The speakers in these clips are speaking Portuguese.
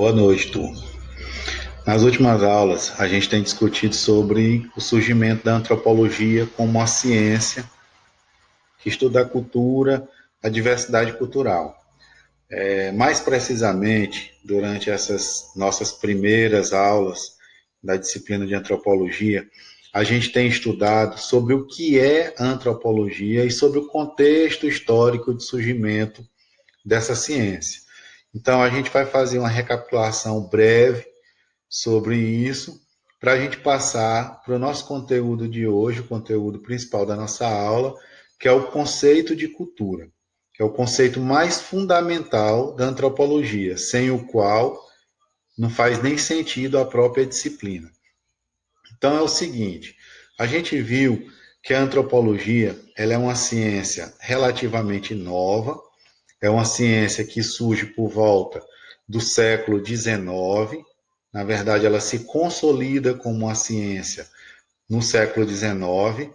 Boa noite, turma. Nas últimas aulas, a gente tem discutido sobre o surgimento da antropologia como uma ciência que estuda a cultura, a diversidade cultural. Mais precisamente, durante essas nossas primeiras aulas da disciplina de antropologia, a gente tem estudado sobre o que é a antropologia e sobre o contexto histórico de surgimento dessa ciência. Então, a gente vai fazer uma recapitulação breve sobre isso, para a gente passar para o nosso conteúdo de hoje, o conteúdo principal da nossa aula, que é o conceito de cultura, que é o conceito mais fundamental da antropologia, sem o qual não faz nem sentido a própria disciplina. Então é o seguinte, a gente viu que a antropologia ela é uma ciência relativamente nova, é uma ciência que surge por volta do século XIX. Na verdade, ela se consolida como uma ciência no século XIX,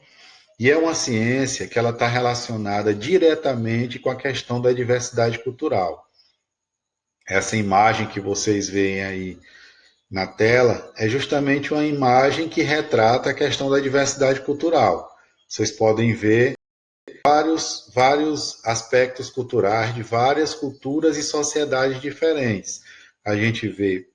e é uma ciência que ela está relacionada diretamente com a questão da diversidade cultural. Essa imagem que vocês veem aí na tela é justamente uma imagem que retrata a questão da diversidade cultural. Vocês podem ver vários aspectos culturais de várias culturas e sociedades diferentes. A gente vê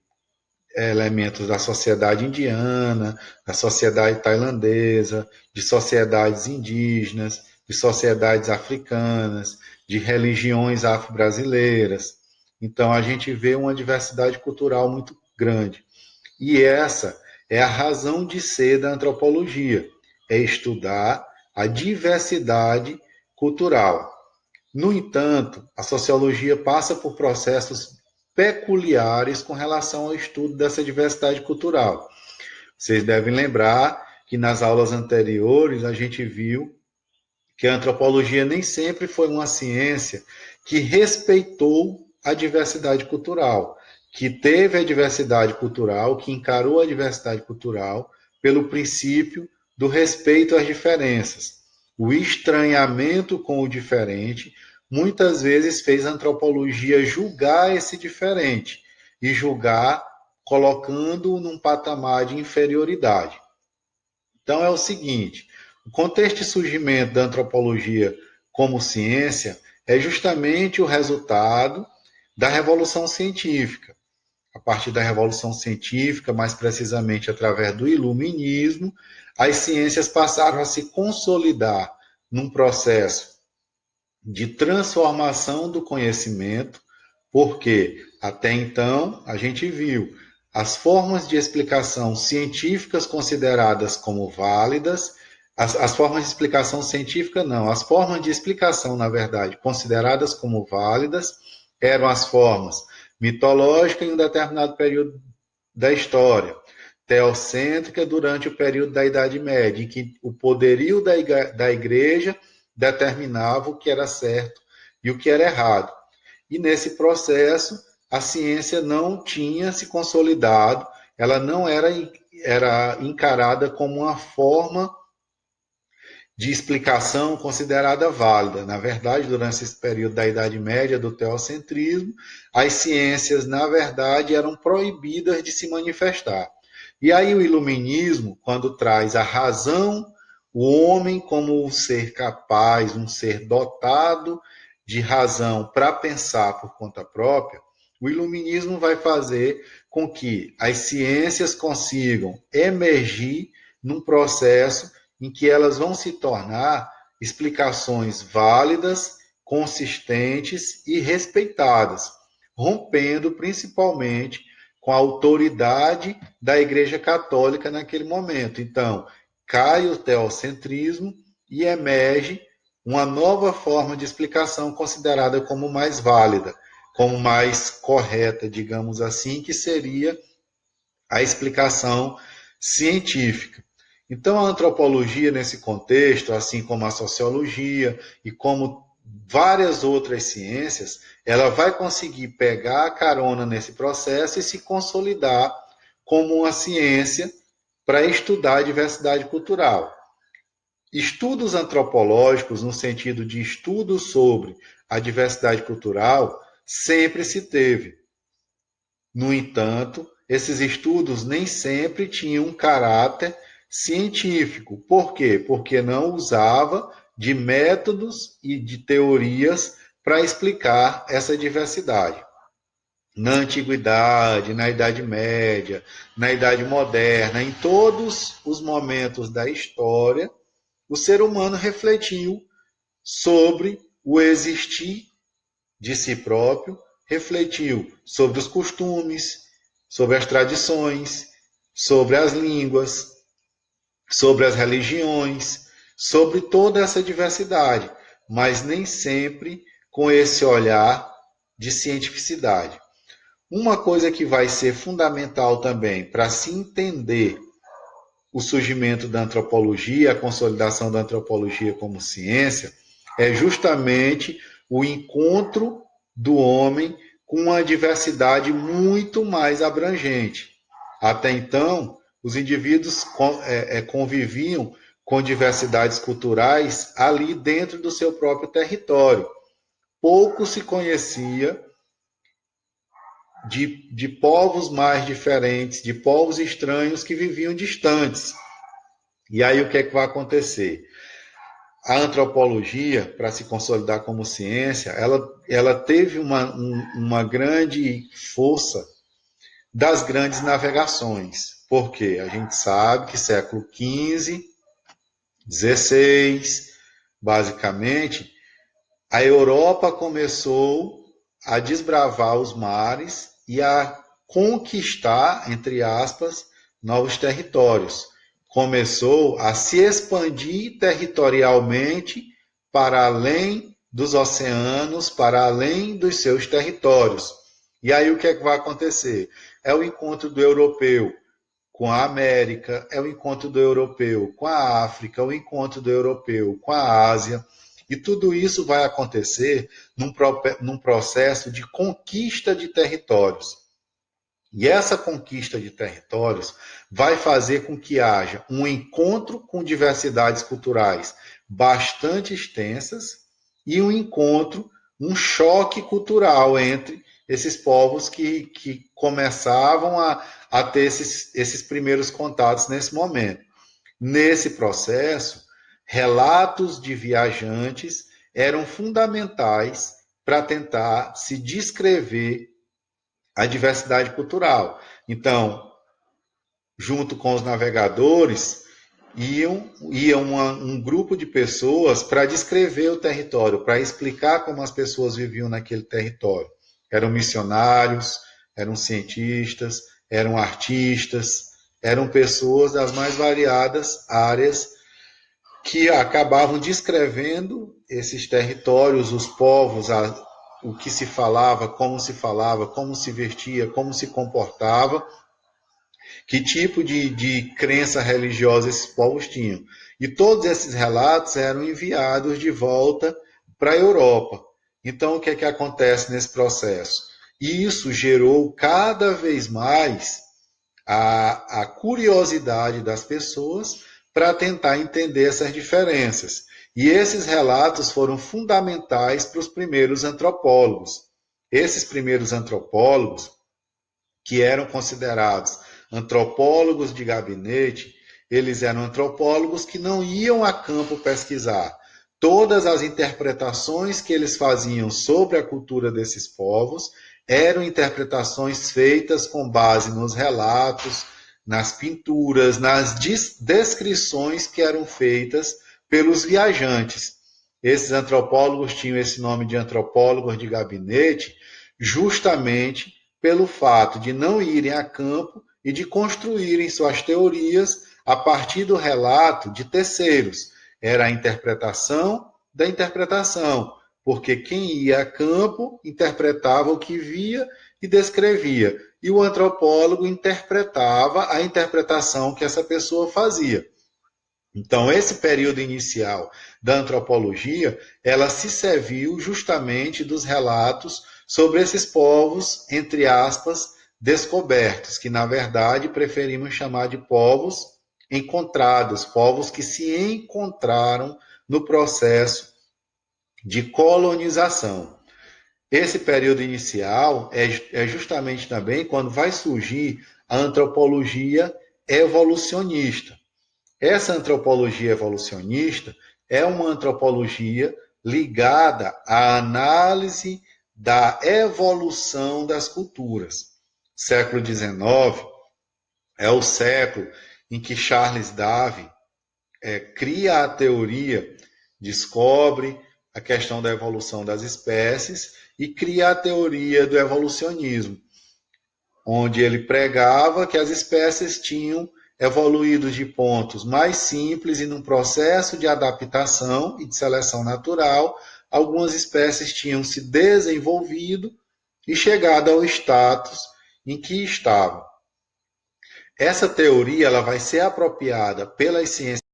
elementos da sociedade indiana, da sociedade tailandesa, de sociedades indígenas, de sociedades africanas, de religiões afro-brasileiras. Então, a gente vê uma diversidade cultural muito grande. E essa é a razão de ser da antropologia, é estudar a diversidade cultural. No entanto, a sociologia passa por processos peculiares com relação ao estudo dessa diversidade cultural. Vocês devem lembrar que nas aulas anteriores a gente viu que a antropologia nem sempre foi uma ciência que respeitou a diversidade cultural, que teve a diversidade cultural, que encarou a diversidade cultural pelo princípio do respeito às diferenças. O estranhamento com o diferente muitas vezes fez a antropologia julgar esse diferente e julgar colocando-o num patamar de inferioridade. Então é o seguinte, o contexto de surgimento da antropologia como ciência é justamente o resultado da Revolução Científica. A partir da Revolução Científica, mais precisamente através do Iluminismo, as ciências passaram a se consolidar num processo de transformação do conhecimento, porque até então a gente viu as formas de explicação científicas consideradas como válidas, as formas de explicação científica não, as formas de explicação, na verdade, consideradas como válidas, eram as formas mitológicas em um determinado período da história, teocêntrica durante o período da Idade Média, em que o poderio da igreja determinava o que era certo e o que era errado. E nesse processo, a ciência não tinha se consolidado, ela não era encarada como uma forma de explicação considerada válida. Na verdade, durante esse período da Idade Média, do teocentrismo, as ciências, na verdade, eram proibidas de se manifestar. E aí o iluminismo, quando traz a razão, o homem como um ser capaz, um ser dotado de razão para pensar por conta própria, o iluminismo vai fazer com que as ciências consigam emergir num processo em que elas vão se tornar explicações válidas, consistentes e respeitadas, rompendo principalmente com a autoridade da Igreja Católica naquele momento. Então, cai o teocentrismo e emerge uma nova forma de explicação considerada como mais válida, como mais correta, digamos assim, que seria a explicação científica. Então, a antropologia, nesse contexto, assim como a sociologia e como várias outras ciências, ela vai conseguir pegar a carona nesse processo e se consolidar como uma ciência para estudar a diversidade cultural. Estudos antropológicos, no sentido de estudos sobre a diversidade cultural, sempre se teve. No entanto, esses estudos nem sempre tinham um caráter científico. Por quê? Porque não usava de métodos e de teorias para explicar essa diversidade. Na antiguidade, na Idade Média, na Idade Moderna, em todos os momentos da história, o ser humano refletiu sobre o existir de si próprio, refletiu sobre os costumes, sobre as tradições, sobre as línguas, sobre as religiões, sobre toda essa diversidade, mas nem sempre com esse olhar de cientificidade. Uma coisa que vai ser fundamental também para se entender o surgimento da antropologia, a consolidação da antropologia como ciência, é justamente o encontro do homem com uma diversidade muito mais abrangente. Até então, os indivíduos conviviam com diversidades culturais ali dentro do seu próprio território. Pouco se conhecia de povos mais diferentes, de povos estranhos que viviam distantes. E aí o que é que vai acontecer? A antropologia, para se consolidar como ciência, ela teve uma grande força das grandes navegações. Porque a gente sabe que século XV, XVI, basicamente, a Europa começou a desbravar os mares e a conquistar, entre aspas, novos territórios. Começou a se expandir territorialmente para além dos oceanos, para além dos seus territórios. E aí o que é que vai acontecer? É o encontro do europeu com a América, é o encontro do europeu com a África, o encontro do europeu com a Ásia. E tudo isso vai acontecer num processo de conquista de territórios. E essa conquista de territórios vai fazer com que haja um encontro com diversidades culturais bastante extensas e um encontro, um choque cultural entre esses povos que começavam a ter esses primeiros contatos nesse momento. Nesse processo, relatos de viajantes eram fundamentais para tentar se descrever a diversidade cultural. Então, junto com os navegadores, iam um grupo de pessoas para descrever o território, para explicar como as pessoas viviam naquele território. Eram missionários, eram cientistas, eram artistas, eram pessoas das mais variadas áreas que acabavam descrevendo esses territórios, os povos, o que se falava, como se vestia, como se comportava, que tipo de crença religiosa esses povos tinham. E todos esses relatos eram enviados de volta para a Europa. Então, o que é que acontece nesse processo? Isso gerou cada vez mais a curiosidade das pessoas para tentar entender essas diferenças. E esses relatos foram fundamentais para os primeiros antropólogos. Esses primeiros antropólogos, que eram considerados antropólogos de gabinete, eles eram antropólogos que não iam a campo pesquisar. Todas as interpretações que eles faziam sobre a cultura desses povos eram interpretações feitas com base nos relatos, nas pinturas, nas descrições que eram feitas pelos viajantes. Esses antropólogos tinham esse nome de antropólogos de gabinete justamente pelo fato de não irem a campo e de construírem suas teorias a partir do relato de terceiros. Era a interpretação da interpretação, porque quem ia a campo interpretava o que via e descrevia, e o antropólogo interpretava a interpretação que essa pessoa fazia. Então, esse período inicial da antropologia, ela se serviu justamente dos relatos sobre esses povos, entre aspas, descobertos, que na verdade preferimos chamar de povos encontrados, povos que se encontraram no processo de colonização. Esse período inicial é justamente também quando vai surgir a antropologia evolucionista. Essa antropologia evolucionista é uma antropologia ligada à análise da evolução das culturas. Século XIX é o século em que Charles Darwin cria a teoria, descobre a questão da evolução das espécies e cria a teoria do evolucionismo, onde ele pregava que as espécies tinham evoluído de pontos mais simples e num processo de adaptação e de seleção natural, algumas espécies tinham se desenvolvido e chegado ao status em que estavam. Essa teoria ela vai ser apropriada pelas ciências